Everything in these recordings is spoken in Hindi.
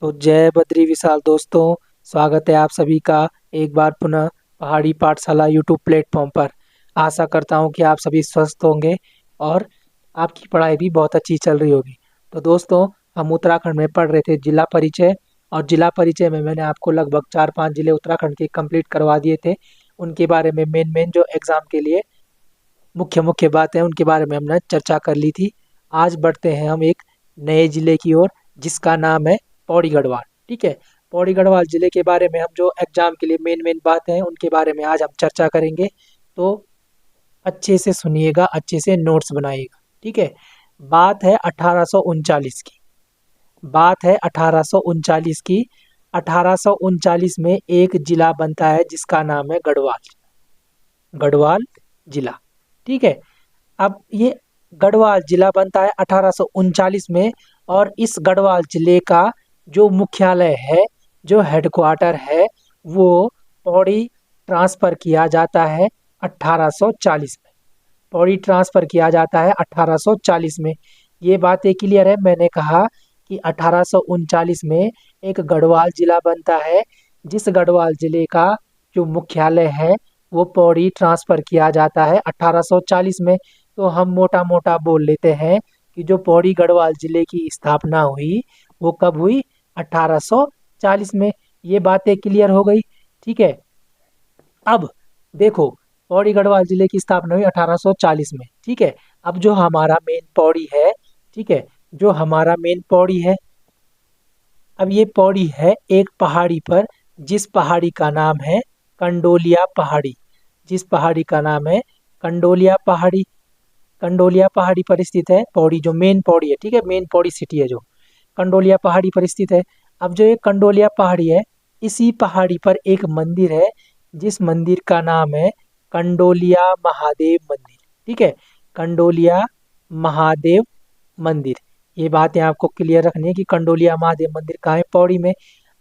तो जय बद्री विशाल दोस्तों, स्वागत है आप सभी का एक बार पुनः पहाड़ी पाठशाला यूट्यूब प्लेटफॉर्म पर। आशा करता हूं कि आप सभी स्वस्थ होंगे और आपकी पढ़ाई भी बहुत अच्छी चल रही होगी। तो दोस्तों, हम उत्तराखंड में पढ़ रहे थे जिला परिचय, और जिला परिचय में मैंने आपको लगभग 4-5 जिले उत्तराखंड के कंप्लीट करवा दिए थे। उनके बारे में मेन मेन जो एग्ज़ाम के लिए मुख्य मुख्य बातें हैं उनके बारे में हमने चर्चा कर ली थी। आज बढ़ते हैं हम एक नए जिले की ओर, जिसका नाम है पौड़ी गढ़वाल। ठीक है, पौड़ी गढ़वाल जिले के बारे में हम जो एग्जाम के लिए मेन मेन बातें हैं उनके बारे में आज हम चर्चा करेंगे। तो अच्छे से सुनिएगा, अच्छे से नोट्स बनाइएगा। ठीक है, बात है 1839 की। बात है 1839 की। 1839 में एक जिला बनता है जिसका नाम है गढ़वाल। गढ़वाल जिला। ठीक है, अब ये गढ़वाल जिला बनता है 1839 में, और इस गढ़वाल जिले का जो मुख्यालय है, जो हेडक्वार्टर है, वो पौड़ी ट्रांसफ़र किया जाता है 1840 में। पौड़ी ट्रांसफ़र किया जाता है 1840 में। ये बातें क्लियर है। मैंने कहा कि 1839 में एक गढ़वाल जिला बनता है, जिस गढ़वाल जिले का जो मुख्यालय है वो पौड़ी ट्रांसफ़र किया जाता है 1840 में। तो हम मोटा मोटा बोल लेते हैं कि जो पौड़ी गढ़वाल जिले की स्थापना हुई वो कब हुई? 1840 में। ये बातें क्लियर हो गई। ठीक है, अब देखो, पौड़ी गढ़वाल जिले की स्थापना हुई 1840 में। ठीक है, अब जो हमारा मेन पौड़ी है, ठीक है, जो हमारा मेन पौड़ी है, अब ये पौड़ी है एक पहाड़ी पर, जिस पहाड़ी का नाम है कंडोलिया पहाड़ी। जिस पहाड़ी का नाम है कंडोलिया पहाड़ी। कंडोलिया पहाड़ी पर स्थित है पौड़ी, जो मेन पौड़ी है। ठीक है, मेन पौड़ी सिटी है जो कंडोलिया पहाड़ी पर स्थित है। अब जो ये कंडोलिया पहाड़ी है, इसी पहाड़ी पर एक मंदिर है, जिस मंदिर का नाम है कंडोलिया महादेव मंदिर। ठीक है, कंडोलिया महादेव मंदिर। ये बातें आपको क्लियर रखनी है कि कंडोलिया महादेव मंदिर कहाँ है? पौड़ी में।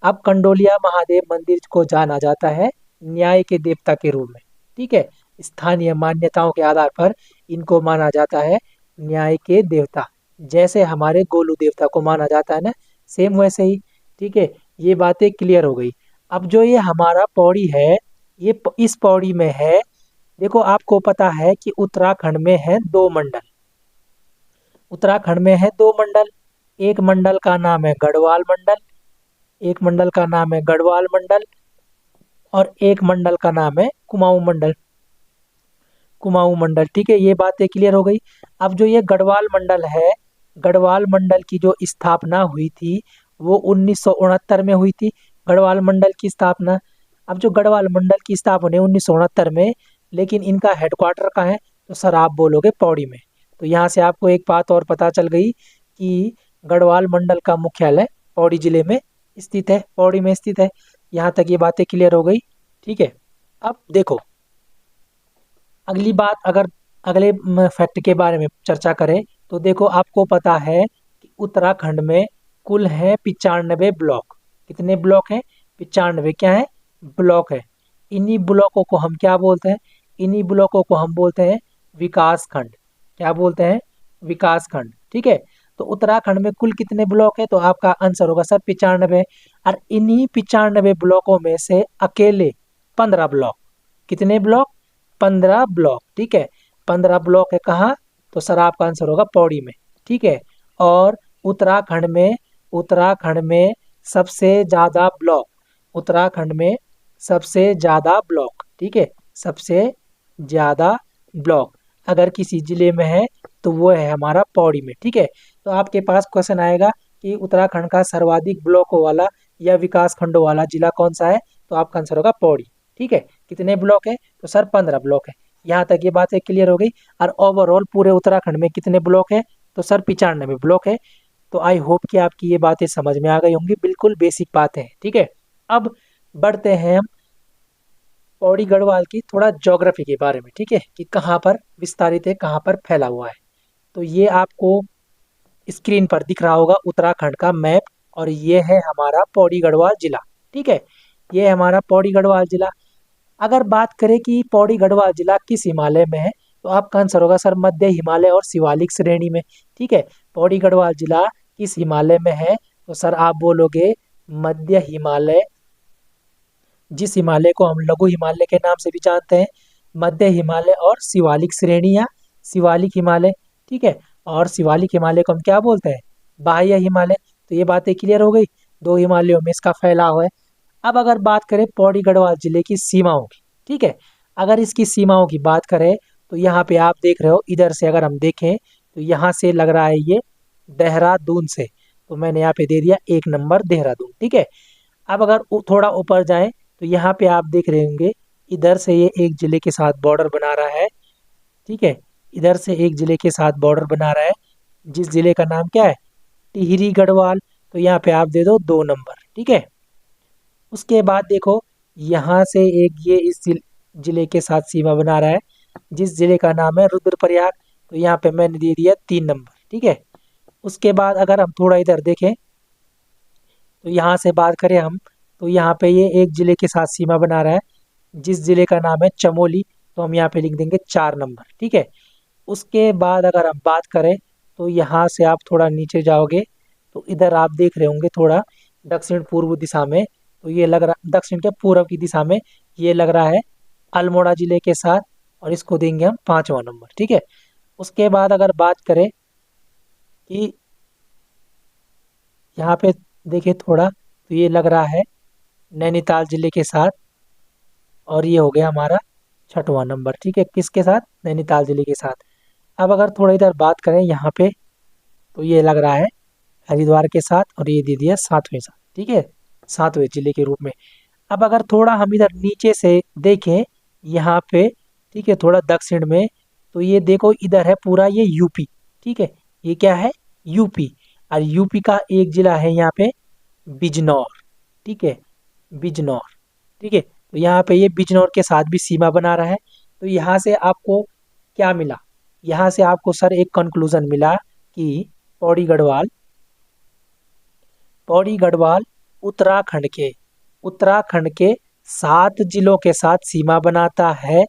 अब कंडोलिया महादेव मंदिर को जाना जाता है न्याय के देवता के रूप में। ठीक है, स्थानीय मान्यताओं के आधार पर इनको माना जाता है न्याय के देवता। जैसे हमारे गोलू देवता को माना जाता है ना, सेम वैसे ही। ठीक है, ये बातें क्लियर हो गई। अब जो ये हमारा पौड़ी है, इस पौड़ी में है, देखो आपको पता है कि उत्तराखंड में है 2 मंडल। उत्तराखंड में है 2 मंडल। एक मंडल का नाम है गढ़वाल मंडल। एक मंडल का नाम है गढ़वाल मंडल, और एक मंडल का नाम है कुमाऊं मंडल। कुमाऊं मंडल। ठीक है, ये बातें क्लियर हो गई। अब जो ये गढ़वाल मंडल है, गढ़वाल मंडल की जो स्थापना हुई थी वो 1969 में हुई थी। गढ़वाल मंडल की स्थापना। अब जो गढ़वाल मंडल की स्थापना है 1969 में, लेकिन इनका हेडक्वार्टर कहाँ है? तो सर आप बोलोगे पौड़ी में। तो यहाँ से आपको एक बात और पता चल गई कि गढ़वाल मंडल का मुख्यालय पौड़ी जिले में स्थित है, पौड़ी में स्थित है। यहाँ तक ये बातें क्लियर हो गई। ठीक है, अब देखो अगली बात, अगर अगले फैक्ट के बारे में चर्चा करें, तो देखो आपको पता है कि उत्तराखंड में कुल है 95 ब्लॉक। कितने ब्लॉक हैं? 95। क्या है? ब्लॉक है। इन्हीं ब्लॉकों को हम क्या बोलते हैं? इन्हीं ब्लॉकों को हम बोलते हैं विकास खंड। क्या बोलते हैं? विकास खंड। ठीक है, तो उत्तराखंड में कुल कितने ब्लॉक है? तो आपका आंसर होगा सर 95। और इन्हीं 95 ब्लॉकों में से अकेले 15 ब्लॉक। कितने ब्लॉक? 15 ब्लॉक। ठीक है, 15 ब्लॉक है कहाँ? तो सर आपका आंसर होगा पौड़ी में। ठीक है, और उत्तराखंड में सबसे ज़्यादा ब्लॉक, उत्तराखंड में सबसे ज़्यादा ब्लॉक, ठीक है, सबसे ज़्यादा ब्लॉक अगर किसी जिले में है तो वो है हमारा पौड़ी में। ठीक है, तो आपके पास क्वेश्चन आएगा कि उत्तराखंड का सर्वाधिक ब्लॉकों वाला या विकास खंडों वाला जिला कौन सा है? तो आपका आंसर होगा पौड़ी। ठीक है, कितने ब्लॉक है? तो सर 15 ब्लॉक है। यहाँ तक ये बातें क्लियर हो गई। और ओवरऑल पूरे उत्तराखंड में कितने ब्लॉक है? तो सर 95 ब्लॉक है। तो आई होप कि आपकी ये बातें समझ में आ गई होंगी, बिल्कुल बेसिक बातें हैं। ठीक है, अब बढ़ते हैं हम पौड़ी गढ़वाल की थोड़ा ज्योग्राफी के बारे में। ठीक है, कि कहाँ पर विस्तारित है, कहाँ पर फैला हुआ है। तो ये आपको स्क्रीन पर दिख रहा होगा उत्तराखंड का मैप, और ये है हमारा पौड़ी गढ़वाल जिला। ठीक है, ये है हमारा पौड़ी गढ़वाल जिला। अगर बात करें कि पौड़ी गढ़वाल जिला किस हिमालय में है, तो आपका आंसर होगा सर मध्य हिमालय और शिवालिक श्रेणी में। ठीक है, पौड़ी गढ़वाल जिला किस हिमालय में है? तो सर आप बोलोगे मध्य हिमालय, जिस हिमालय को हम लघु हिमालय के नाम से भी जानते हैं, मध्य हिमालय और शिवालिक श्रेणी या शिवालिक हिमालय। ठीक है, और शिवालिक हिमालय को हम क्या बोलते हैं, बाह्य हिमालय। तो ये बातें क्लियर हो गई, दो हिमालयों में इसका फैलाव है। अब अगर बात करें पौड़ी गढ़वाल जिले की सीमाओं की, ठीक है, अगर इसकी सीमाओं की बात करें तो यहाँ पे आप देख रहे हो, इधर से अगर हम देखें तो यहाँ से लग रहा है ये देहरादून से, तो मैंने यहाँ पे दे दिया 1 नंबर देहरादून। ठीक है, अब अगर थोड़ा ऊपर जाएं तो यहाँ पे आप देख रहे होंगे, इधर से ये एक जिले के साथ बॉर्डर बना रहा है। ठीक है, इधर से एक जिले के साथ बॉर्डर बना रहा है, जिस जिले का नाम क्या है, टिहरी गढ़वाल। तो यहाँ पे आप दे दो 2 नंबर। ठीक है, उसके बाद देखो, यहाँ से एक ये इस जिले के साथ सीमा बना रहा है, जिस जिले का नाम है रुद्रप्रयाग। तो यहाँ पे मैंने दे दिया 3 नंबर। ठीक है, उसके बाद अगर हम थोड़ा इधर देखें तो यहाँ से बात करें हम, तो यहाँ पे ये एक जिले के साथ सीमा बना रहा है, जिस जिले का नाम है चमोली। तो हम यहाँ पे लिख देंगे 4 नंबर। ठीक है, उसके बाद अगर हम बात करें तो यहाँ से आप थोड़ा नीचे जाओगे तो इधर आप देख रहे होंगे थोड़ा दक्षिण पूर्व दिशा में, तो ये लग रहा, दक्षिण के पूर्व की दिशा में ये लग रहा है अल्मोड़ा जिले के साथ, और इसको देंगे हम 5वां नंबर। ठीक है, उसके बाद अगर बात करें कि यहाँ पे देखें थोड़ा, तो ये लग रहा है नैनीताल जिले के साथ, और ये हो गया हमारा 6वां नंबर। ठीक है, किसके साथ, नैनीताल जिले के साथ। अब अगर थोड़ा इधर बात करें यहाँ पे, तो ये लग रहा है हरिद्वार के साथ, और ये दे दिया 7वें साथ। ठीक है, 7वें जिले के रूप में। अब अगर थोड़ा हम इधर नीचे से देखें यहाँ पे, ठीक है, थोड़ा दक्षिण में, तो ये देखो इधर है पूरा ये यूपी। ठीक है, ये क्या है, यूपी। और यूपी का एक जिला है यहाँ पे बिजनौर। ठीक है, बिजनौर। ठीक है, तो यहाँ पे ये बिजनौर के साथ भी सीमा बना रहा है। तो यहाँ से आपको क्या मिला, यहाँ से आपको सर एक कंक्लूजन मिला कि पौड़ी गढ़वाल, पौड़ी गढ़वाल उत्तराखंड के 7 जिलों के साथ सीमा बनाता है,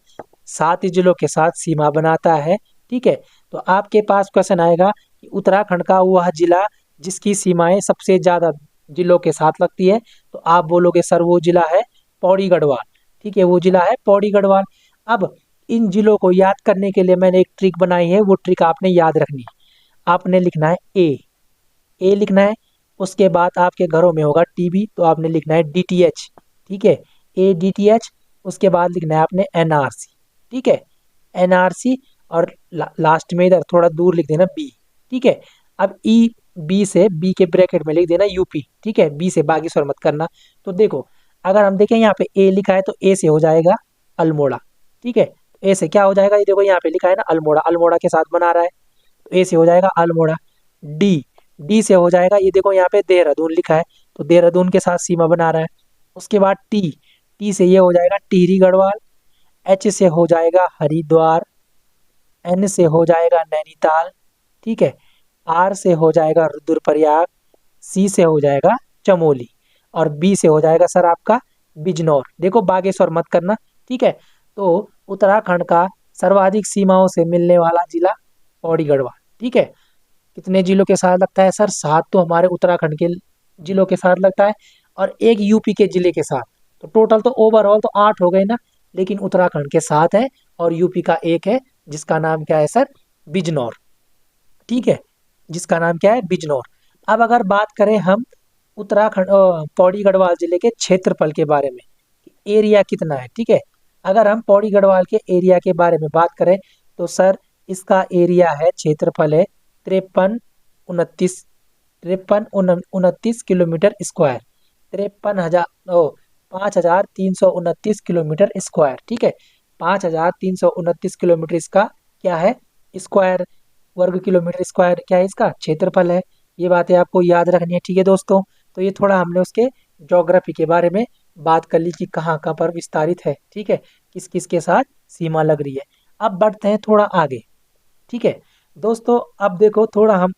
7 जिलों के साथ सीमा बनाता है। ठीक है, तो आपके पास क्वेश्चन आएगा कि उत्तराखंड का वह जिला जिसकी सीमाएं सबसे ज्यादा जिलों के साथ लगती है, तो आप बोलोगे सर वो जिला है पौड़ी गढ़वाल। ठीक है, वो जिला है पौड़ी गढ़वाल। अब इन जिलों को याद करने के लिए मैंने एक ट्रिक बनाई है, वो ट्रिक आपने याद रखनी है। आपने लिखना है ए लिखना है, उसके बाद आपके घरों में होगा टीवी, तो आपने लिखना है डीटीएच। ठीक है, ADTH। उसके बाद लिखना है आपने एनआरसी। ठीक है, एनआरसी, और लास्ट में इधर थोड़ा दूर लिख देना बी। ठीक है, अब बी से बी के ब्रैकेट में लिख देना यूपी। ठीक है, बी से बागी स्वर मत करना। तो देखो, अगर हम देखें यहाँ पे ए लिखा है, तो ए से हो जाएगा अल्मोड़ा। ठीक है, ए से क्या हो जाएगा, ये देखो यहाँ पे लिखा है ना अल्मोड़ा, अल्मोड़ा के साथ बना रहा है, तो ए से हो जाएगा अल्मोड़ा। डी डी से हो जाएगा, ये देखो यहाँ पे देहरादून लिखा है, तो देहरादून के साथ सीमा बना रहा है। उसके बाद टी टी से ये हो जाएगा टिहरी गढ़वाल। एच से हो जाएगा हरिद्वार। एन से हो जाएगा नैनीताल। ठीक है, आर से हो जाएगा रुद्रप्रयाग। सी से हो जाएगा चमोली, और बी से हो जाएगा सर आपका बिजनौर। देखो बागेश्वर मत करना। ठीक है, तो उत्तराखंड का सर्वाधिक सीमाओं से मिलने वाला जिला पौड़ी गढ़वाल। ठीक है, कितने जिलों के साथ लगता है सर, 7 तो हमारे उत्तराखंड के जिलों के साथ लगता है, और एक यूपी के जिले के साथ। तो टोटल तो ओवरऑल तो 8 हो गए ना, लेकिन उत्तराखंड के 7 है और यूपी का एक है, जिसका नाम क्या है सर, बिजनौर। ठीक है, जिसका नाम क्या है, बिजनौर। अब अगर बात करें हम उत्तराखंड पौड़ी गढ़वाल जिले के क्षेत्रफल के बारे में, एरिया कितना है। ठीक है, अगर हम पौड़ी गढ़वाल के एरिया के बारे में बात करें तो सर इसका एरिया है, क्षेत्रफल है 53 उनतीस किलोमीटर स्क्वायर। 5329 ठीक है, 5329 किलोमीटर इसका क्या है, स्क्वायर, वर्ग किलोमीटर स्क्वायर क्या है, इसका क्षेत्रफल है। ये बातें आपको याद रखनी है। ठीक है दोस्तों, तो ये थोड़ा हमने उसके ज्योग्राफी के बारे में बात कर ली कि कहाँ कहाँ पर विस्तारित है। ठीक है, किस किस के साथ सीमा लग रही है। अब बढ़ते हैं थोड़ा आगे। ठीक है दोस्तों, अब देखो थोड़ा हम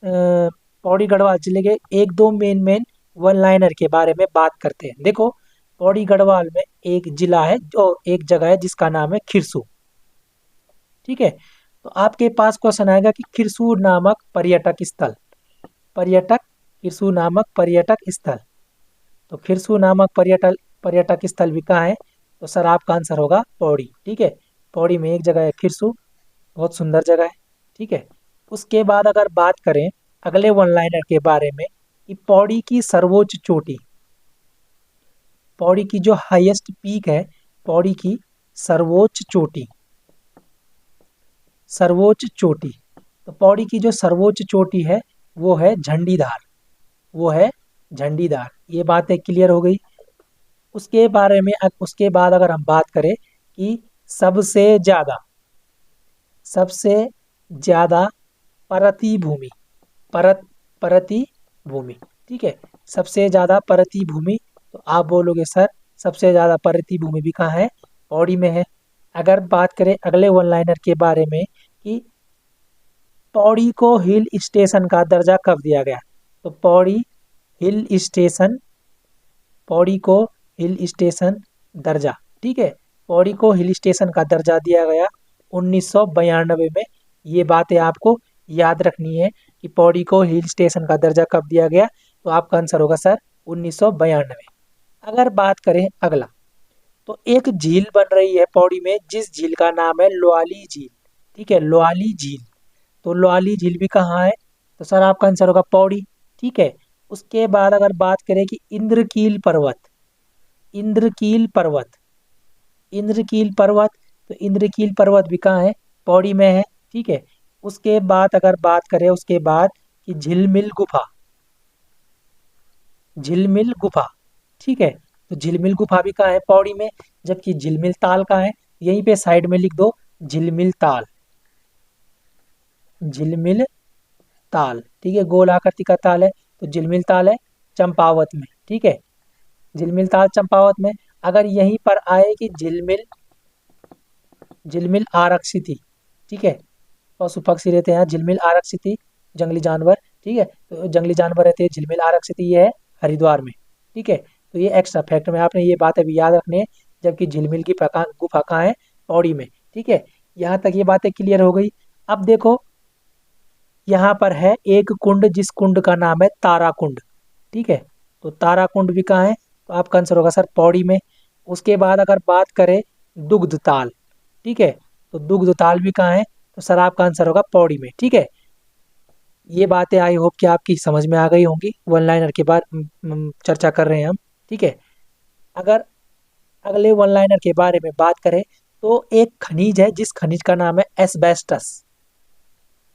पौड़ी गढ़वाल जिले के एक दो मेन मेन वन लाइनर के बारे में बात करते हैं। देखो, पौड़ी गढ़वाल में एक जिला है, जो एक जगह है जिसका नाम है खिरसू। ठीक है, तो आपके पास क्वेश्चन आएगा कि खिरसू नामक पर्यटक स्थल, पर्यटक खिरसू नामक पर्यटक स्थल। तो खिरसू नामक पर्यटक पर्यटक स्थल भी कहाँ है? तो सर आपका आंसर होगा पौड़ी। ठीक है, पौड़ी में एक जगह है खिरसू, बहुत सुंदर जगह है। ठीक है, उसके बाद अगर बात करें अगले वन लाइनर के बारे में कि पौड़ी की सर्वोच्च चोटी, पौड़ी की जो हाईएस्ट पीक है, पौड़ी की सर्वोच्च चोटी, सर्वोच्च चोटी, तो पौड़ी की जो सर्वोच्च चोटी है वो है झंडीदार, वो है झंडीदार। ये बातें क्लियर हो गई। उसके बारे में उसके बाद अगर हम बात करें कि सबसे ज्यादा, सबसे ज्यादा परती भूमि, परत परती भूमि, ठीक है, सबसे ज्यादा परती भूमि, तो आप बोलोगे सर सबसे ज्यादा परती भूमि भी कहाँ है? पौड़ी में है। अगर बात करें अगले वन लाइनर के बारे में कि पौड़ी को हिल स्टेशन का दर्जा कब दिया गया, तो पौड़ी हिल स्टेशन, पौड़ी को हिल स्टेशन दर्जा, ठीक है, पौड़ी को हिल स्टेशन का दर्जा दिया गया 1992 में। ये बातें आपको याद रखनी है कि पौड़ी को हिल स्टेशन का दर्जा कब दिया गया, तो आपका आंसर होगा सर 1992। अगर बात करें अगला, तो एक झील बन रही है पौड़ी में जिस झील का नाम है लोआली झील। ठीक है, लोआली झील, तो लोआली झील भी कहाँ है? तो सर आपका आंसर होगा पौड़ी। ठीक है, उसके बाद अगर बात करें कि इंद्रकील पर्वत, इंद्रकील पर्वत, इंद्रकील पर्वत, तो इंद्रकील पर्वत भी कहाँ है? पौड़ी में है। ठीक है, उसके बाद अगर बात करें उसके बाद कि झिलमिल गुफा, झिलमिल गुफा, ठीक है, तो झिलमिल गुफा भी कहाँ है? पौड़ी में। जबकि झिलमिल ताल कहाँ है? यहीं पे साइड में लिख दो झिलमिल ताल, झिलमिल ताल, ठीक है, गोल आकृति का ताल है, तो झिलमिल ताल है चंपावत में। ठीक है, झिलमिल ताल चंपावत में। अगर यहीं पर आए कि झिलमिल, झिलमिल आरक्षित, ठीक है, पशु पक्षी रहते हैं झिलमिल आरक्षित, जंगली जानवर, ठीक है, तो जंगली जानवर रहते हैं झिलमिल आरक्षित, ये है हरिद्वार में। ठीक है, तो ये एक्स्ट्रा फैक्ट में आपने ये बातें भी याद रखनी है। जबकि झिलमिल की गुफा कहाँ है? पौड़ी में। ठीक है, यहाँ तक ये बातें क्लियर हो गई। अब देखो यहाँ पर है एक कुंड जिस कुंड का नाम है तारा कुंड। ठीक है, तो तारा कुंड भी कहाँ है? तो आपका आंसर होगा सर पौड़ी में। उसके बाद अगर बात करें दुग्ध ताल, ठीक है, तो दुग्ध ताल भी कहाँ है? तो सर आपका आंसर होगा पौड़ी में। ठीक है, ये बातें आई होप कि आपकी समझ में आ गई होंगी। वन लाइनर के बाद चर्चा कर रहे हैं हम। ठीक है, अगर अगले वन लाइनर के बारे में बात करें तो एक खनिज है जिस खनिज का नाम है एस्बेस्टस,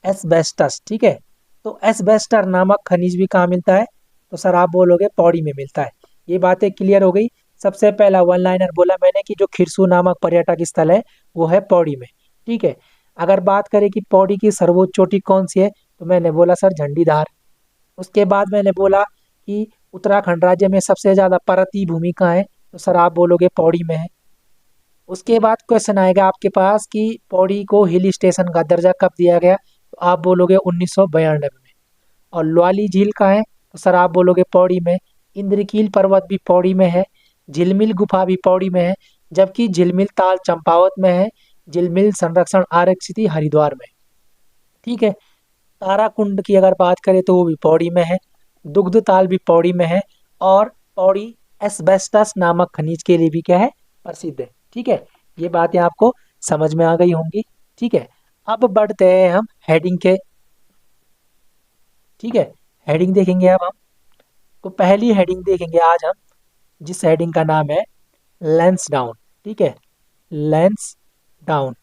एस्बेस्टस, ठीक है, तो एस्बेस्टर नामक खनिज भी कहाँ मिलता है? तो सर आप बोलोगे पौड़ी में मिलता है। ये बातें क्लियर हो गई। सबसे पहला वन लाइनर बोला मैंने कि जो खिरसू नामक पर्यटक स्थल है वो है पौड़ी में। ठीक है, अगर बात करें कि पौड़ी की सर्वोच्च चोटी कौन सी है, तो मैंने बोला सर झंडीदार। उसके बाद मैंने बोला कि उत्तराखंड राज्य में सबसे ज्यादा पर्वतीय भूमि कहाँ है, तो सर आप बोलोगे पौड़ी में है। उसके बाद क्वेश्चन आएगा आपके पास कि पौड़ी को हिल स्टेशन का दर्जा कब दिया गया, तो आप बोलोगे 1992 में। और लोआली झील कहाँ है, तो सर आप बोलोगे पौड़ी में। इंद्रकील पर्वत भी पौड़ी में है, झिलमिल गुफा भी पौड़ी में है, जबकि झिलमिल ताल चंपावत में है, झिलमिल संरक्षण आरक्षित हरिद्वार में। ठीक है, ताराकुंड की अगर बात करें तो वो भी पौड़ी में है, दुग्ध ताल भी पौड़ी में है, और पौड़ी एस्बेस्टस नामक खनिज के लिए भी क्या है? प्रसिद्ध है। ठीक है, ये बातें आपको समझ में आ गई होंगी। ठीक है, अब बढ़ते हैं हम हेडिंग के। ठीक है, हेडिंग देखेंगे अब हम। तो पहली हेडिंग देखेंगे आज हम, जिस हेडिंग का नाम है लेंस डाउन। ठीक है, लेंस डाउन।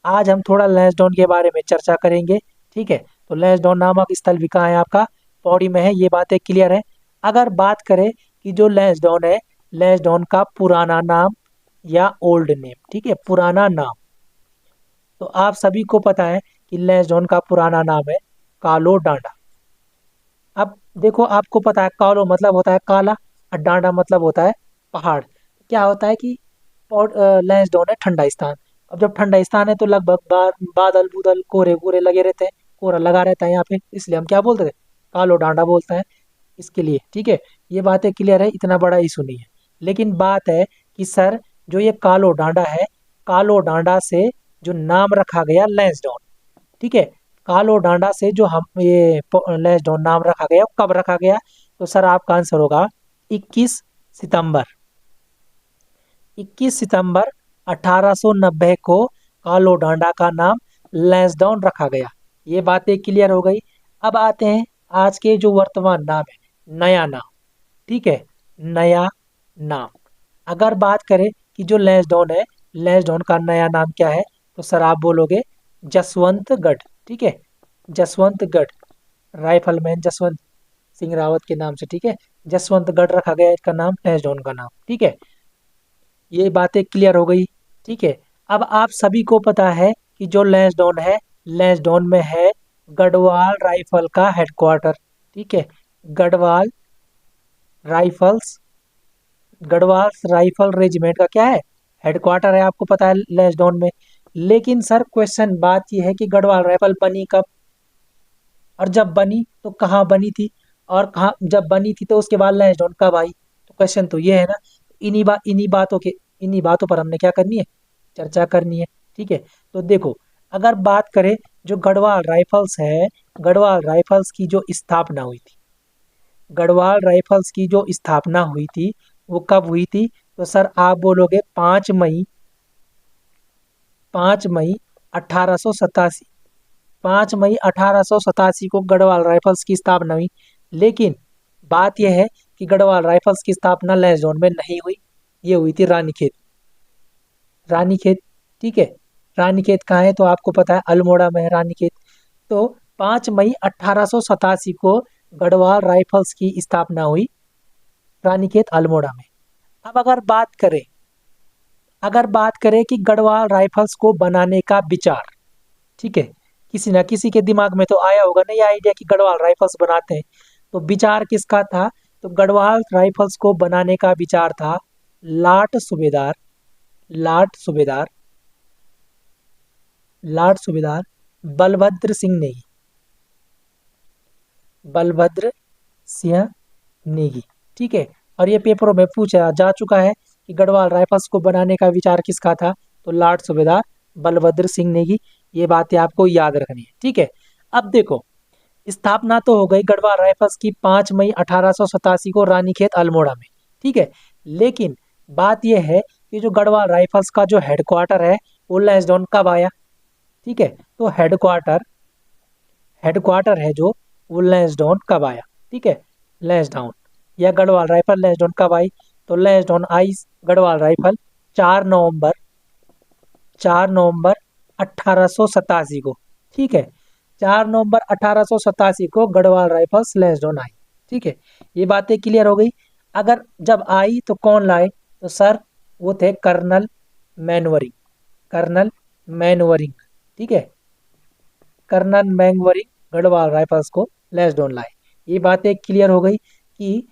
आज हम थोड़ा लैंसडाउन के बारे में चर्चा करेंगे। ठीक है, तो लैंसडाउन नामक स्थल भी कहाँ है? आपका पौड़ी में है। ये बातें क्लियर है। अगर बात करें कि जो लैंसडाउन है, लैंसडाउन का पुराना नाम या ओल्ड नेम, ठीक है, पुराना नाम, तो आप सभी को पता है कि लैंसडाउन का पुराना नाम है कालो डांडा। अब देखो आपको पता है कालो मतलब होता है काला, और डांडा मतलब होता है पहाड़। क्या होता है कि लैंसडाउन है ठंडा स्थान। अब जब ठंडा स्थान है तो लगभग बादल बूदल कोहरे कोहरे लगे रहते हैं, कोहरा लगा रहता है यहाँ पे, इसलिए हम क्या बोलते हैं? कालो डांडा बोलते हैं इसके लिए। ठीक है, ये बातें क्लियर है, इतना बड़ा इशू नहीं है। लेकिन बात है कि सर जो ये कालो डांडा है, कालो डांडा से जो नाम रखा गया लैंसडाउन, ठीक है, कालो डांडा से जो हम ये लैंसडाउन नाम रखा गया, कब रखा गया? तो सर आपका आंसर होगा 21 सितंबर। 21 सितंबर 1890 को कालो डांडा का नाम लैंसडाउन रखा गया। ये बातें क्लियर हो गई। अब आते हैं आज के जो वर्तमान नाम है, नया नाम। ठीक है, नया नाम। अगर बात करें कि जो लैंसडाउन है, लैंसडाउन का नया नाम क्या है? तो सर आप बोलोगे जसवंतगढ़। ठीक है, जसवंतगढ़, राइफलमैन जसवंत सिंह रावत के नाम से। ठीक है, जसवंतगढ़ रखा गया इसका नाम, लैंसडाउन का नाम। ठीक है, ये बातें क्लियर हो गई। ठीक है, अब आप सभी को पता है कि जो लैंसडाउन है, लैंसडाउन में है गढ़वाल राइफल का हेडक्वार्टर। ठीक है, Garhwal rifles, Garhwal rifle regiment का क्या है? हेडक्वार्टर है, आपको पता है लैंसडाउन में। लेकिन सर क्वेश्चन बात यह है कि गढ़वाल राइफल बनी कब, और जब बनी तो कहाँ बनी थी, और कहाँ जब बनी थी तो उसके बाद लैंसडाउन कब आई? तो क्वेश्चन तो ये है ना। इन्हीं बातों पर हमने क्या करनी है, चर्चा करनी है। ठीक है, तो देखो, अगर बात करें जो गढ़वाल राइफल्स है, गढ़वाल राइफल्स की जो स्थापना हुई थी, गढ़वाल राइफल्स की जो स्थापना हुई थी वो कब हुई थी? तो सर आप बोलोगे 5 मई, 5 मई 1887। 5 मई 1887 को गढ़वाल राइफल्स की स्थापना हुई। लेकिन बात यह है कि गढ़वाल राइफल्स की स्थापना लैंसडाउन में नहीं हुई, ये हुई थी रानीखेत। रानीखेत, ठीक है, रानीखेत कहाँ है? तो आपको पता है अल्मोड़ा में है रानीखेत। तो 5 मई 1887 को गढ़वाल राइफल्स की स्थापना हुई रानीखेत अल्मोड़ा में। अब अगर बात करें कि गढ़वाल राइफल्स को बनाने का विचार, ठीक है, किसी ना किसी के दिमाग में तो आया होगा ना ये आइडिया कि गढ़वाल राइफल्स बनाते हैं। तो विचार किसका था? तो गढ़वाल राइफल्स को बनाने का विचार था लाट सूबेदार, लाट सूबेदार, लाट सूबेदार बलभद्र सिंह नेगी, बलभद्र सिंह नेगी। ठीक है, और ये पेपरों में पूछा जा चुका है कि गढ़वाल राइफल्स को बनाने का विचार किसका था? तो लाट सूबेदार बलभद्र सिंह नेगी। ये बातें आपको याद रखनी है। ठीक है, अब देखो, स्थापना तो हो गई गढ़वाल राइफल्स की 5 मई 1887 को रानीखेत अल्मोड़ा में। ठीक है, लेकिन बात यह है कि जो गढ़वाल राइफल्स का जो हेडक्वार्टर है वो लैंसडाउन कब आया? ठीक है, तो हेडक्वार्टर हेडक्वार्टर है जो, वो लैंसडाउन कब आया? ठीक है, लैंसडाउन या गढ़वाल राइफल लैंसडाउन कब आई? तो लैंसडाउन आई गढ़वाल राइफल 4 नवंबर, 4 नवंबर 1887 को। ठीक है, 4 नवंबर 1887 को गढ़वाल राइफल्स लैंसडाउन आई। ठीक है, ये बातें क्लियर हो गई। अगर जब आई तो कौन लाए? तो सर वो थे कर्नल मैनवरिंग, कर्नल मैनवरिंग। ठीक है, कर्नल मैनवरिंग गढ़वाल राइफल्स को लैंसडाउन लाए। ये बातें क्लियर हो गई कि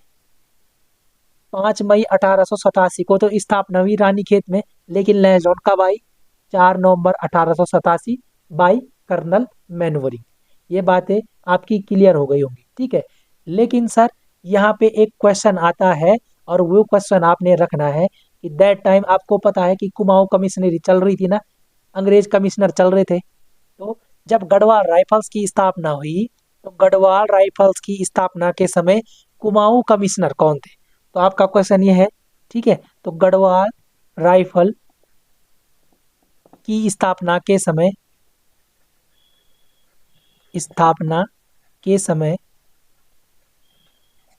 5 मई 1887 को तो स्थापना हुई रानीखेत में, लेकिन लैंसडाउन कब आई? 4 नवंबर 1887 बाई कर्नल मैनवरिंग। ये बातें आपकी क्लियर हो गई होंगी। ठीक है, लेकिन सर यहाँ पे एक क्वेश्चन आता है, और वो क्वेश्चन आपने रखना है कि दैट टाइम आपको पता है कि कुमाऊं कमिश्नरी चल रही थी ना, अंग्रेज कमिश्नर चल रहे थे। तो जब गढ़वाल राइफल्स की स्थापना हुई, तो गढ़वाल राइफल्स की स्थापना के समय कुमाऊं कमिश्नर कौन थे? तो आपका क्वेश्चन ये है। ठीक है, तो गढ़वाल राइफल की स्थापना के समय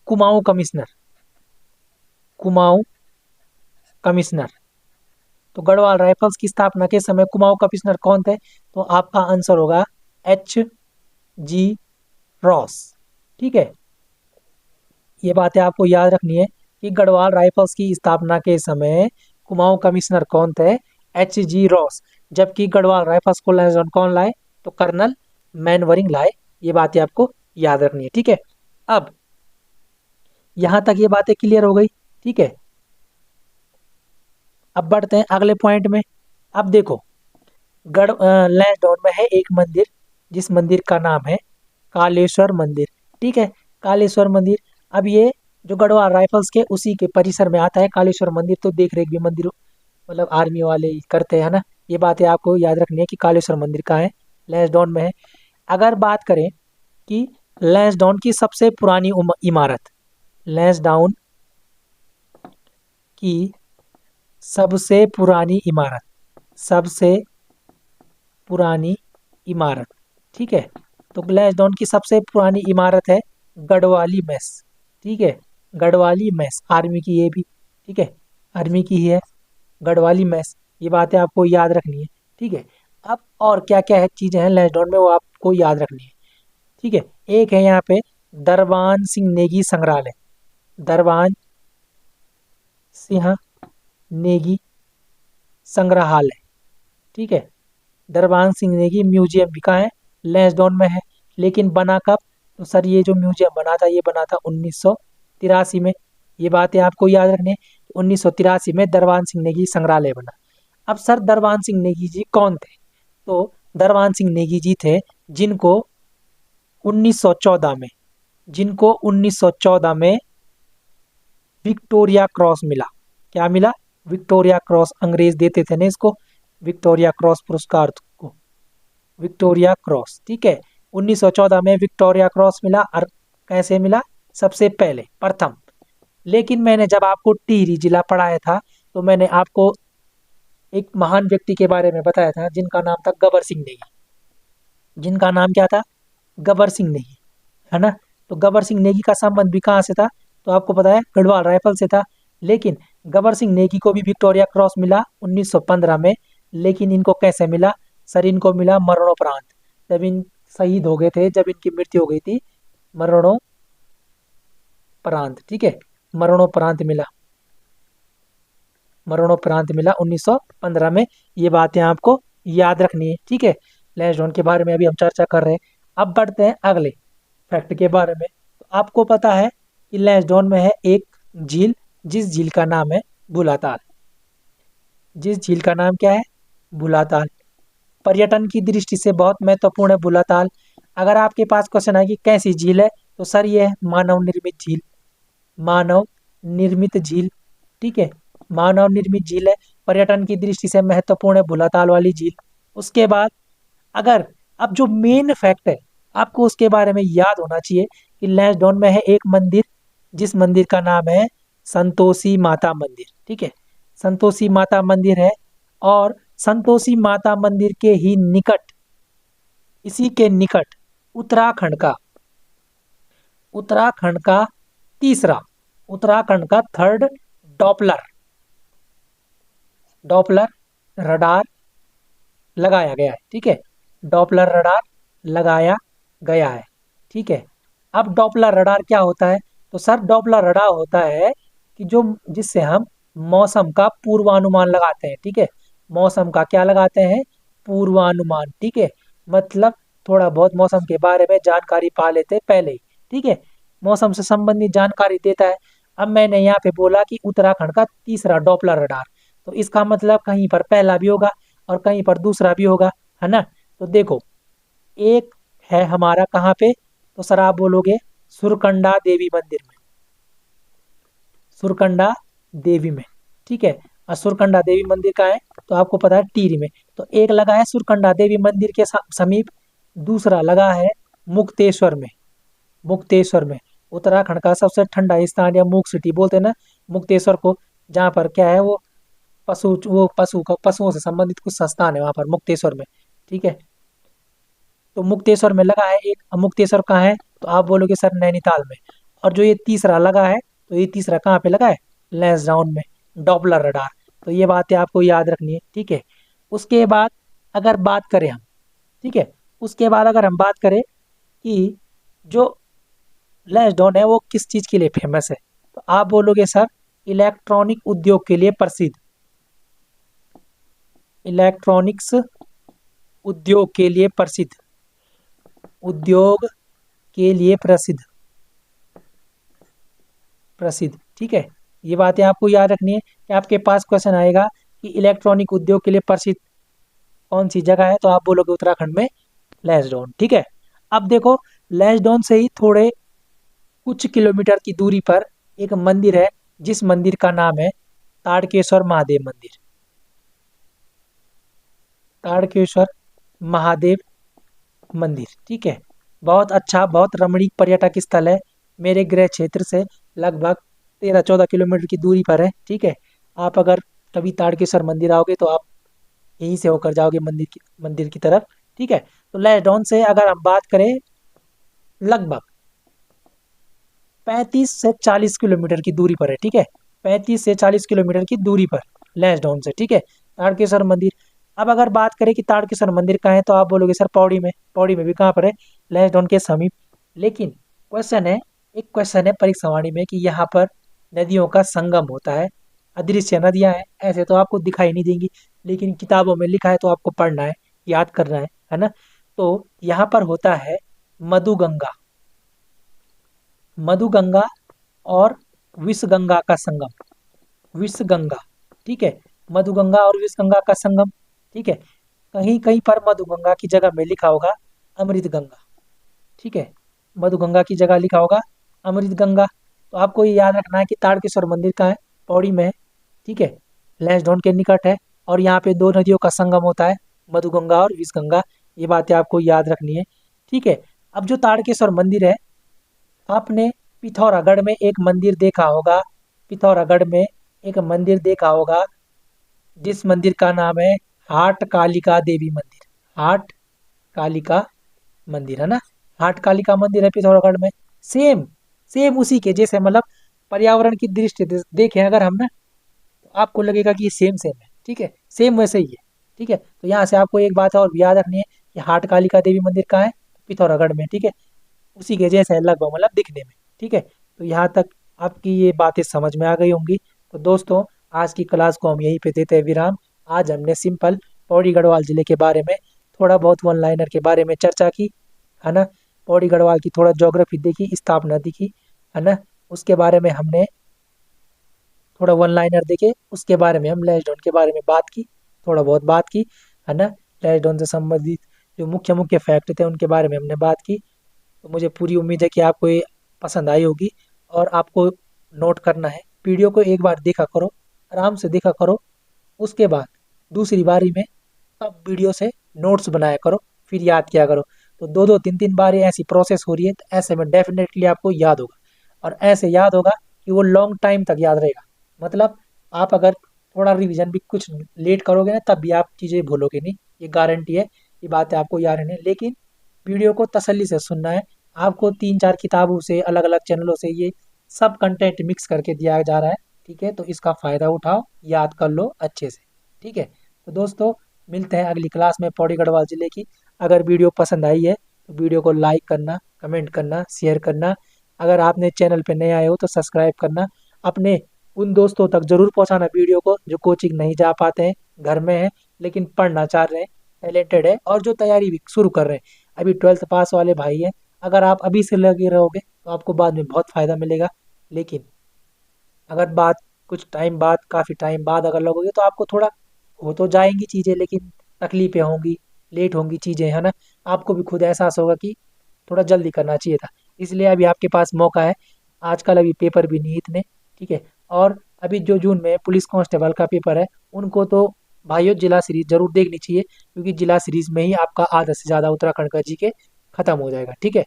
कुमाऊं कमिश्नर, कुमाऊं कमिश्नर, तो गढ़वाल राइफल्स की स्थापना के समय कुमाऊं कमिश्नर कौन थे? तो आपका आंसर होगा H.G. रॉस। ठीक है, ये बातें आपको याद रखनी है कि गढ़वाल राइफल्स की स्थापना के समय कुमाऊं कमिश्नर कौन थे? H.G. रॉस। जबकि गढ़वाल राइफल्स को लैंसडाउन कौन लाए? तो कर्नल मैनवरिंग लाए। ये बातें आपको याद रखनी है। ठीक है, अब यहां तक ये बातें क्लियर हो गई। ठीक है, अब बढ़ते हैं अगले पॉइंट में। अब देखो, लैंसडाउन में है एक मंदिर, जिस मंदिर का नाम है कालेश्वर मंदिर। ठीक है, कालेश्वर मंदिर। अब ये जो गढ़वाल राइफल्स के उसी के परिसर में आता है कालेश्वर मंदिर। तो देख रेख भी मंदिर मतलब आर्मी वाले ही करते हैं ना। ये बातें आपको याद रखनी है कि कालेश्वर मंदिर कहाँ है? लैंसडाउन में है। अगर बात करें कि लैंसडाउन की सबसे पुरानी इमारत, लैंसडाउन की सबसे पुरानी इमारत, सबसे पुरानी इमारत, ठीक है। तो ग्लैसडॉन की सबसे पुरानी इमारत है गढ़वाली मेस, ठीक है। गढ़वाली मेस आर्मी की, ये भी ठीक है, आर्मी की ही है गढ़वाली मेस। ये बातें आपको याद रखनी है, ठीक है। अब और क्या क्या है चीज़ें हैं लैंसडाउन में, वो आपको याद रखनी है, ठीक है। एक है यहाँ पे दरबान सिंह नेगी संग्रहालय, दरबान सिंह नेगी संग्रहालय, ठीक है। दरबान सिंह नेगी म्यूजियम भी कहाँ है, लैंसडाउन में है। लेकिन बना कब, तो सर ये जो म्यूजियम बना था ये बना था 1983 में। ये बातें आपको याद रखनी है, 1983 में दरबान सिंह नेगी संग्रहालय बना। अब सर दरबान सिंह नेगी जी कौन थे, तो दरबान सिंह नेगी जी थे जिनको 1914 में, जिनको 1914 में विक्टोरिया क्रॉस मिला। क्या मिला, विक्टोरिया क्रॉस, अंग्रेज देते थे ना इसको, विक्टोरिया क्रॉस पुरस्कार को, विक्टोरिया क्रॉस, ठीक है। 1914 में विक्टोरिया क्रॉस मिला, और कैसे मिला, सबसे पहले प्रथम। लेकिन मैंने जब आपको टिहरी जिला पढ़ाया था तो मैंने आपको एक महान व्यक्ति के बारे में बताया था जिनका नाम था गबर सिंह नेगी, जिनका नाम क्या था, गबर सिंह नेगी, है ना। तो गबर सिंह नेगी का संबंध भी कहाँ से था, तो आपको पता है गढ़वाल राइफल से था। लेकिन गबर सिंह नेगी को भी विक्टोरिया क्रॉस मिला 1915 में। लेकिन इनको कैसे मिला, सर इनको मिला मरणोपरांत, जब इन शहीद हो गए थे, जब इनकी मृत्यु हो गई थी, मरणोपरांत, ठीक है, मरणोपरांत मिला, मरणोपरांत मिला 1915 में। ये बातें आपको याद रखनी है, ठीक है। लैंसडाउन के बारे में अभी हम चर्चा कर रहे हैं। अब बढ़ते हैं अगले फैक्ट के बारे में। तो आपको पता है कि लैंसडाउन में है एक झील, जिस झील का नाम है बुलाताल, जिस झील का नाम क्या है, बुलाताल। पर्यटन की दृष्टि से बहुत महत्वपूर्ण है बुलाताल। अगर आपके पास क्वेश्चन है कि कैसी झील है, तो सर ये है मानव निर्मित झील, मानव निर्मित झील, ठीक है, मानव निर्मित झील है, पर्यटन की दृष्टि से महत्वपूर्ण है बुलाताल वाली झील। उसके बाद अगर, अब जो मेन फैक्ट है आपको उसके बारे में याद होना चाहिए कि लैंसडाउन में है एक मंदिर, जिस मंदिर का नाम है संतोषी माता मंदिर, ठीक है, संतोषी माता मंदिर है। और संतोषी माता मंदिर के ही निकट, इसी के निकट उत्तराखंड का, उत्तराखंड का तीसरा, उत्तराखंड का थर्ड डॉपलर, डॉपलर रडार लगाया गया है, ठीक है, डॉपलर रडार लगाया गया है, ठीक है। अब डॉपलर रडार क्या होता है, तो सर डॉपलर रडार होता है कि जो, जिससे हम मौसम का पूर्वानुमान लगाते हैं, ठीक है, मौसम का क्या लगाते हैं, पूर्वानुमान, ठीक है। मतलब थोड़ा बहुत मौसम के बारे में जानकारी पा लेते हैं पहले ही, ठीक है, मौसम से संबंधित जानकारी देता है। अब मैंने यहाँ पे बोला कि उत्तराखंड का तीसरा डॉपलर रडार, तो इसका मतलब कहीं पर पहला भी होगा और कहीं पर दूसरा भी होगा, है ना। तो देखो, एक है हमारा कहाँ पे, तो सर आप बोलोगे सुरकंडा देवी मंदिर में, सुरकंडा देवी में, ठीक है। और सुरकंडा देवी मंदिर का है, तो आपको पता है टिहरी में। तो एक लगा है सुरकंडा देवी मंदिर के समीप, दूसरा लगा है मुक्तेश्वर में, मुक्तेश्वर में, उत्तराखंड का सबसे ठंडा स्थान या मुक सिटी बोलते हैं ना मुक्तेश्वर को, जहाँ पर क्या है वो पशु, वो पशु का, पशुओं से संबंधित कुछ संस्थान है वहाँ पर मुक्तेश्वर में, ठीक है। तो मुक्तेश्वर में लगा है एक, अब मुक्तेश्वर कहाँ है, तो आप बोलोगे सर नैनीताल में। और जो ये तीसरा लगा है, तो ये तीसरा कहाँ पे लगा है, लैंसडाउन में, डॉपलर रडार। तो ये बातें आपको याद रखनी है, ठीक है। उसके बाद अगर बात करें हम, ठीक है, उसके बाद अगर हम बात करें कि जो लैंसडाउन है वो किस चीज़ के लिए फेमस है, तो आप बोलोगे सर इलेक्ट्रॉनिक उद्योग के लिए प्रसिद्ध, इलेक्ट्रॉनिक्स उद्योग के लिए प्रसिद्ध, उद्योग के लिए प्रसिद्ध, प्रसिद्ध, ठीक है। ये बातें आपको याद रखनी है कि आपके पास क्वेश्चन आएगा कि इलेक्ट्रॉनिक उद्योग के लिए प्रसिद्ध कौन सी जगह है, तो आप बोलोगे उत्तराखंड में लैंसडाउन, ठीक है। अब देखो, लैंसडाउन से ही थोड़े कुछ किलोमीटर की दूरी पर एक मंदिर है, जिस मंदिर का नाम है ताड़केश्वर महादेव मंदिर, ताड़केश्वर महादेव मंदिर, ठीक है। बहुत अच्छा, बहुत रमणीक पर्यटक स्थल है। मेरे गृह क्षेत्र से लगभग 13-14 किलोमीटर की दूरी पर है, ठीक है। आप अगर कभी ताड़केश्वर मंदिर आओगे तो आप यहीं से होकर जाओगे मंदिर की तरफ, ठीक है। तो लैसडाउन से अगर हम बात करें, लगभग 35 से 40 किलोमीटर की दूरी पर है, ठीक है। 35 से 40 किलोमीटर की दूरी पर लैसडाउन से, ठीक है, ताड़केश्वर मंदिर। अब अगर बात करें कि ताड़केश्वर मंदिर कहाँ है, तो आप बोलोगे सर पौड़ी में। पौड़ी में भी कहाँ पर है? लैसडाउन के समीप। लेकिन क्वेश्चन है, एक क्वेश्चन है परीक्षावाणी में कि यहाँ पर नदियों का संगम होता है। अदृश्य नदियाँ हैं, ऐसे तो आपको दिखाई नहीं देंगी, लेकिन किताबों में लिखा है तो आपको पढ़ना है, याद करना है ना। तो यहाँ पर होता है मधुगंगा, मधुगंगा और विषगंगा का संगम, विषगंगा, ठीक है। मधुगंगा और विषगंगा का संगम, ठीक है। कहीं कहीं पर मधुगंगा की जगह में लिखा होगा अमृत गंगा, ठीक है। मधुगंगा की जगह लिखा होगा अमृत गंगा। तो आपको ये याद रखना है कि ताड़केश्वर मंदिर का है, पौड़ी में है, ठीक है। लैंसडाउन के निकट है, और यहाँ पे दो नदियों का संगम होता है, मधुगंगा और विषगंगा। ये बातें आपको याद रखनी है, ठीक है। अब जो ताड़केश्वर मंदिर है, आपने पिथौरागढ़ में एक मंदिर देखा होगा, पिथौरागढ़ में एक मंदिर देखा होगा, जिस मंदिर का नाम है हाट कालिका देवी मंदिर, हाट कालिका मंदिर, है ना। हाट कालिका मंदिर है पिथौरागढ़ में। सेम सेम उसी के जैसे, मतलब पर्यावरण की दृष्टि से देखें अगर हम ना, तो आपको लगेगा कि ये सेम सेम है, ठीक है, सेम वैसे ही है, ठीक है। तो यहाँ से आपको एक बात और भी याद रखनी है कि हाट कालिका देवी मंदिर कहाँ है? पिथौरागढ़ में, ठीक है। उसी के जैसा है लगभग, मतलब दिखने में, ठीक है। तो यहाँ तक आपकी ये बातें समझ में आ गई होंगी। तो दोस्तों, आज की क्लास को हम यहीं पे देते हैं विराम। आज हमने सिंपल पौड़ी गढ़वाल जिले के बारे में, थोड़ा बहुत वन लाइनर के बारे में चर्चा की, है ना। पौड़ी गढ़वाल की थोड़ा ज्योग्राफी देखी, स्थापना देखी, है ना। उसके बारे में हमने थोड़ा वन लाइनर देखे, उसके बारे में हम लैशडाउन के बारे में बात की, थोड़ा बहुत बात की, है ना। लैशडाउन से संबंधित जो मुख्य मुख्य फैक्ट थे उनके बारे में हमने बात की। तो मुझे पूरी उम्मीद है कि आपको ये पसंद आई होगी, और आपको नोट करना है, वीडियो को एक बार देखा करो, आराम से देखा करो, उसके बाद दूसरी बारी में तब वीडियो से नोट्स बनाया करो, फिर याद किया करो। तो दो दो तीन तीन बार ये ऐसी प्रोसेस हो रही है, तो ऐसे में डेफिनेटली आपको याद होगा, और ऐसे याद होगा कि वो लॉन्ग टाइम तक याद रहेगा। मतलब आप अगर थोड़ा रिवीजन भी कुछ लेट करोगे ना, तब भी आप चीज़ें भूलोगे नहीं, ये गारंटी है। ये बातें आपको याद रहने, लेकिन वीडियो को तसल्ली से सुनना है। आपको 3-4 किताबों से, अलग अलग चैनलों से ये सब कंटेंट मिक्स करके दिया जा रहा है, ठीक है। तो इसका फ़ायदा उठाओ, याद कर लो अच्छे से, ठीक है। तो दोस्तों, मिलते हैं अगली क्लास में पौड़ी गढ़वाल ज़िले की। अगर वीडियो पसंद आई है तो वीडियो को लाइक करना, कमेंट करना, शेयर करना। अगर आपने चैनल पे नए आए हो तो सब्सक्राइब करना। अपने उन दोस्तों तक ज़रूर पहुंचाना वीडियो को जो कोचिंग नहीं जा पाते हैं, घर में हैं लेकिन पढ़ना चाह रहे हैं, टैलेंटेड है, और जो तैयारी भी शुरू कर रहे हैं, अभी 12th पास वाले भाई हैं। अगर आप अभी से लगे रहोगे तो आपको बाद में बहुत फ़ायदा मिलेगा। लेकिन अगर बात कुछ टाइम बाद, काफ़ी टाइम बाद अगर लगोगे, तो आपको थोड़ा हो तो जाएंगी चीज़ें, लेकिन तकलीफें होंगी, लेट होंगी चीज़ें, है ना। आपको भी खुद एहसास होगा कि थोड़ा जल्दी करना चाहिए था। इसलिए अभी आपके पास मौका है। आजकल अभी पेपर भी नहीं इतने, ठीक है। और अभी जो जून में पुलिस कांस्टेबल का पेपर है, उनको तो भाइयों जिला सीरीज जरूर देखनी चाहिए, क्योंकि जिला सीरीज में ही आपका आधा से ज़्यादा उत्तराखंड का जीके खत्म हो जाएगा, ठीक है।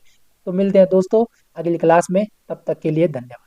तो मिलते हैं दोस्तों अगली क्लास में, तब तक के लिए धन्यवाद।